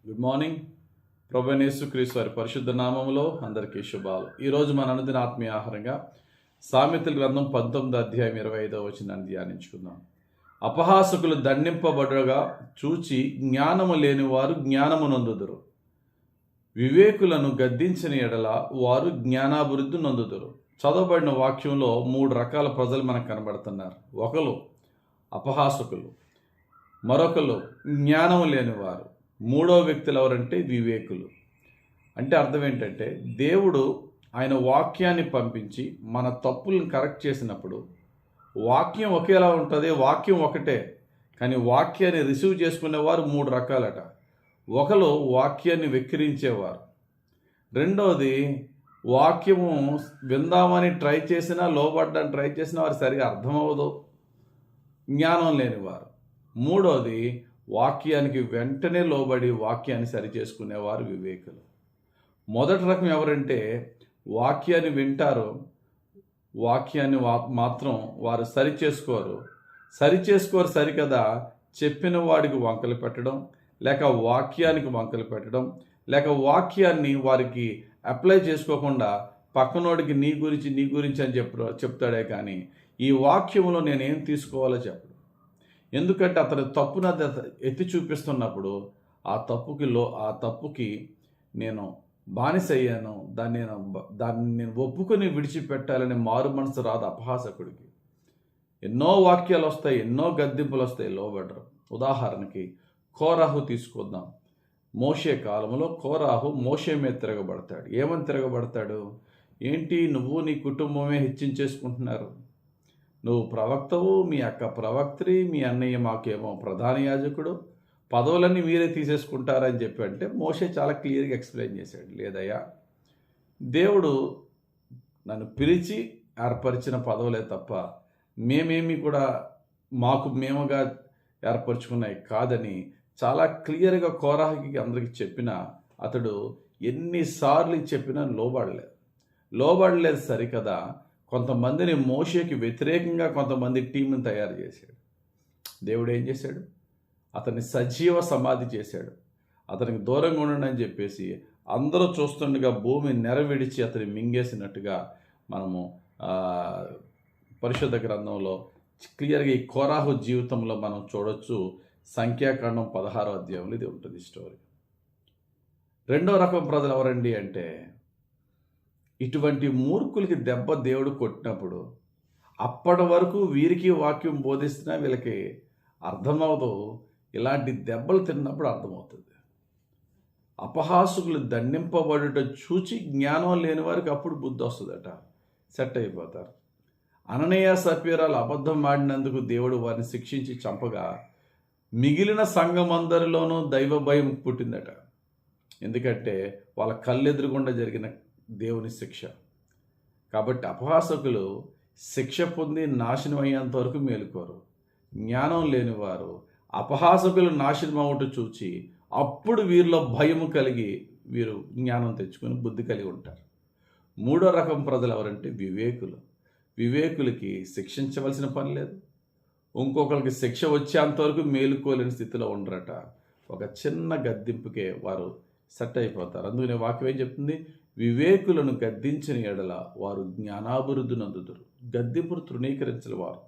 Good morning. ప్రభువైన యేసుక్రీస్తు వారి పరిశుద్ధ నామములో అందరికీ శుభాలు. ఈరోజు మన అనుదిన ఆత్మీయ ఆహారంగా సామెతల గ్రంథం 19 అధ్యాయం 25వ వచనాన్ని ధ్యానించుకుందాం. అపహాసకులు దండింపబడగా చూచి జ్ఞానము లేని వారు జ్ఞానము నొందుదురు. వివేకులను గద్దించిన ఎడల వారు జ్ఞానాభివృద్ధి నొందుదురు. చదవబడిన వాక్యంలో 3 రకాల ప్రజలు మనకు కనబడుతున్నారు. ఒకరు అపహాసకులు, మరొకరు జ్ఞానం లేనివారు, మూడో వ్యక్తులు ఎవరంటే వివేకులు. అంటే అర్థం ఏంటంటే దేవుడు ఆయన వాక్యాన్ని పంపించి మన తప్పులను కరెక్ట్ చేసినప్పుడు వాక్యం ఒకేలా ఉంటుంది, వాక్యం ఒకటే, కానీ వాక్యాన్ని రిసీవ్ చేసుకునేవారు 3 రకాలట. ఒకరు వాక్యాన్ని వెక్కిరించేవారు, రెండవది వాక్యము విందామని ట్రై చేసినా లోబడ్డానికి ట్రై చేసినా వారు సరిగా అర్థమవదు, జ్ఞానం లేనివారు. మూడవది వాక్యానికి వెంటనే లోబడి వాక్యాన్ని సరిచేసుకునేవారు వివేకులు. మొదటి రకం ఎవరంటే వాక్యాన్ని వింటారు, వాక్యాన్ని మాత్రం వారు సరిచేసుకోరు సరికదా చెప్పిన వాడికి వంకలు పెట్టడం, లేక వాక్యానికి వంకలు పెట్టడం, లేక వాక్యాన్ని వారికి అప్లై చేసుకోకుండా పక్కనోడికి నీ గురించి అని చెప్తాడే కానీ ఈ వాక్యంలో నేనేం తీసుకోవాలో చెప్పడు. ఎందుకంటే అతని తప్పును ఎత్తి చూపిస్తున్నప్పుడు ఆ తప్పుకి నేను బానిస అయ్యాను, దాన్ని నేను ఒప్పుకొని విడిచిపెట్టాలని మారు మనసు రాదు అపహాసకుడికి. ఎన్నో వాక్యాలు వస్తాయి, ఎన్నో గద్దింపులు వస్తాయి, లోబడరు. ఉదాహరణకి కోరాహు తీసుకొద్దాం. మోషే కాలంలో కోరాహు మోషే మీద తిరగబడతాడు. ఏమని తిరగబడతాడు? ఏంటి నువ్వు నీ కుటుంబమే హెచ్చించేసుకుంటున్నారు, నువ్వు ప్రవక్తవు, మీ అక్క ప్రవక్త్రి, మీ అన్నయ్య మాకేమో ప్రధాన యాజకుడు, పదవులన్నీ మీరే తీసేసుకుంటారని చెప్పి అంటే మోషే చాలా క్లియర్గా ఎక్స్ప్లెయిన్ చేశాడు. లేదయ్యా, దేవుడు నన్ను పిలిచి ఏర్పరిచిన పదవులే తప్ప మేమేమి కూడా మేముగా ఏర్పరచుకున్నాయి కాదని చాలా క్లియర్గా కోరాహుకి అందరికీ చెప్పినా అతడు ఎన్నిసార్లు చెప్పినా లోబడలేదు సరికదా కొంతమందిని మోషేకి వ్యతిరేకంగా కొంతమంది టీంని తయారు చేశాడు. దేవుడు ఏం చేశాడు? అతన్ని సజీవ సమాధి చేశాడు. అతనికి దూరంగా ఉండండి అని చెప్పేసి అందరూ చూస్తుండగా భూమి నెరవిడిచి అతని మింగేసినట్టుగా మనము పరిశుద్ధ గ్రంథంలో క్లియర్గా ఈ కోరాహు జీవితంలో మనం చూడొచ్చు. సంఖ్యాకాండం 16వ అధ్యాయంలో ఇది ఉంటుంది స్టోరీ. రెండో రకం ప్రజలు ఎవరండి అంటే ఇటువంటి మూర్ఖులకి దెబ్బ దేవుడు కొట్టినప్పుడు అప్పటి వరకు వీరికి వాక్యం బోధిస్తున్నా వీళ్ళకి అర్థమవుతూ ఇలాంటి దెబ్బలు తిన్నప్పుడు అర్థమవుతుంది. అపహాసకులు దండింపబడుట చూచి జ్ఞానం లేని వారికి అప్పుడు బుద్ధి వస్తుందట, సెట్ అయిపోతారు. అననీయ సపీరాలు అబద్ధం ఆడినందుకు దేవుడు వారిని శిక్షించి చంపగా మిగిలిన సంఘం అందరిలోనూ దైవ భయం పుట్టిందట. ఎందుకంటే వాళ్ళ కళ్ళెదురుగుండా జరిగిన దేవుని శిక్ష. కాబట్టి అపహాసకులు శిక్ష పొంది నాశనం అయ్యేంత వరకు మేలుకోరు. జ్ఞానం లేనివారు అపహాసకులు నాశనం అవ్వట చూచి అప్పుడు వీరిలో భయము కలిగి వీరు జ్ఞానం తెచ్చుకొని బుద్ధి కలిగి ఉంటారు. మూడో రకం ప్రజలు ఎవరంటే వివేకులకి శిక్షించవలసిన పని లేదు, ఇంకొకరికి శిక్ష వచ్చేంతవరకు మేలుకోలేని స్థితిలో ఉండరట. ఒక చిన్న గద్దింపుకే వారు సెట్ అయిపోతారు. అందుకనే వాక్యం ఏం చెప్తుంది? వివేకులను గద్దించిన ఎడల వారు జ్ఞానాభివృద్ధి నందుదురు. గద్దింపును తృణీకరించిన వారు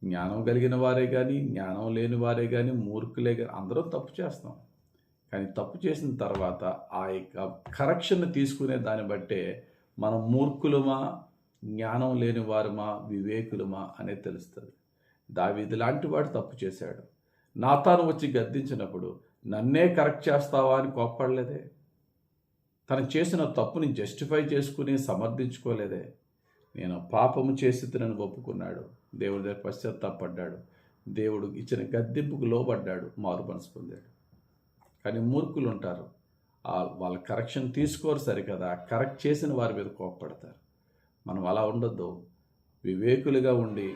జ్ఞానం కలిగిన వారే కానీ జ్ఞానం లేని వారే కానీ మూర్ఖులే కానీ అందరం తప్పు చేస్తాం. కానీ తప్పు చేసిన తర్వాత ఆ యొక్క కరెక్షన్ తీసుకునే దాన్ని బట్టే మనం మూర్ఖులమా, జ్ఞానం లేని వారమా, వివేకులమా అనేది తెలుస్తుంది. దావీదు లాంటి వాడు తప్పు చేశాడు. నాతాను వచ్చి గద్దించినప్పుడు నన్నే కరెక్ట్ చేస్తావా అని కోప్పడలేదే, తను చేసిన తప్పుని జస్టిఫై చేసుకుని సమర్థించుకోలేదే. నేను పాపము చేసినని ఒప్పుకున్నాడు, దేవుడి దగ్గర పశ్చాత్తాపడ్డాడు, దేవుడు ఇచ్చిన గద్దింపుకు లోబడ్డాడు, మారు మనసు పొందాడు. కానీ మూర్ఖులు ఉంటారు, వాళ్ళ కరెక్షన్ తీసుకోరు సరికదా, కరెక్ట్ చేసిన వారి మీద కోప్పడతారు. మనం అలా ఉండొద్దు. వివేకులుగా ఉండి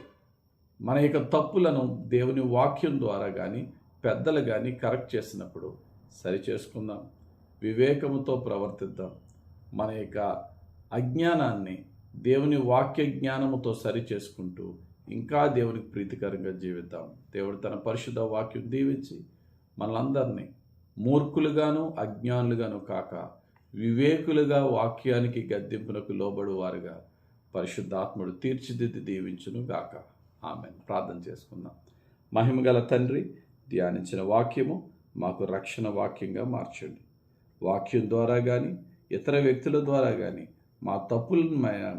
మన యొక్క తప్పులను దేవుని వాక్యం ద్వారా కానీ పెద్దలు కానీ కరెక్ట్ చేసినప్పుడు సరి చేసుకుందాం, వివేకముతో ప్రవర్తిద్దాం. మన యొక్క అజ్ఞానాన్ని దేవుని వాక్య జ్ఞానముతో సరి చేసుకుంటూ ఇంకా దేవునికి ప్రీతికరంగా జీవిద్దాం. దేవుడు తన పరిశుద్ధ వాక్యం దీవించి మనలందరినీ మూర్ఖులుగాను అజ్ఞానులుగాను కాక వివేకులుగా వాక్యానికి గద్దింపునకు లోబడు వారుగా పరిశుద్ధాత్ముడు తీర్చిదిద్ది దీవించును గాక. ఆమెన్. ప్రార్థన చేసుకుందాం. మహిమగల తండ్రి, ధ్యానించిన వాక్యము మాకు రక్షణ వాక్యంగా మార్చండి. వాక్యం ద్వారా కానీ ఇతర వ్యక్తుల ద్వారా కానీ మా తప్పులను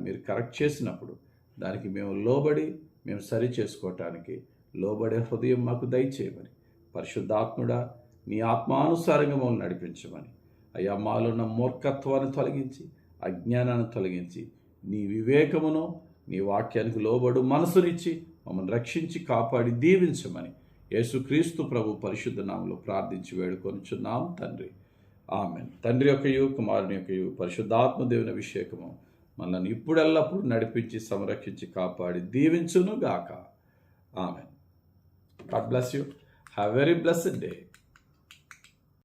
మీరు కరెక్ట్ చేసినప్పుడు దానికి మేము లోబడి మేము సరి చేసుకోవటానికి లోబడే హృదయం మాకు దయచేయమని, పరిశుద్ధాత్ముడా నీ ఆత్మానుసారంగా మమ్మల్ని నడిపించమని, అయ్యా మాలో ఉన్న మూర్ఖత్వాన్ని తొలగించి అజ్ఞానాన్ని తొలగించి నీ వివేకమును నీ వాక్యానికి లోబడు మనసునిచ్చి మమ్మల్ని రక్షించి కాపాడి దీవించమని యేసుక్రీస్తు ప్రభు పరిశుద్ధ నామములో ప్రార్థించి వేడుకొనుచున్నాం తండ్రి. ఆమెన్. తండ్రి యొక్కయు కుమారుని యొక్కయు పరిశుద్ధాత్మ దేవుని అభిషేకము మనల్ని ఇప్పుడెల్లప్పుడు నడిపించి సంరక్షించి కాపాడి దీవించును గాక. Amen. God bless you. Have a very blessed day.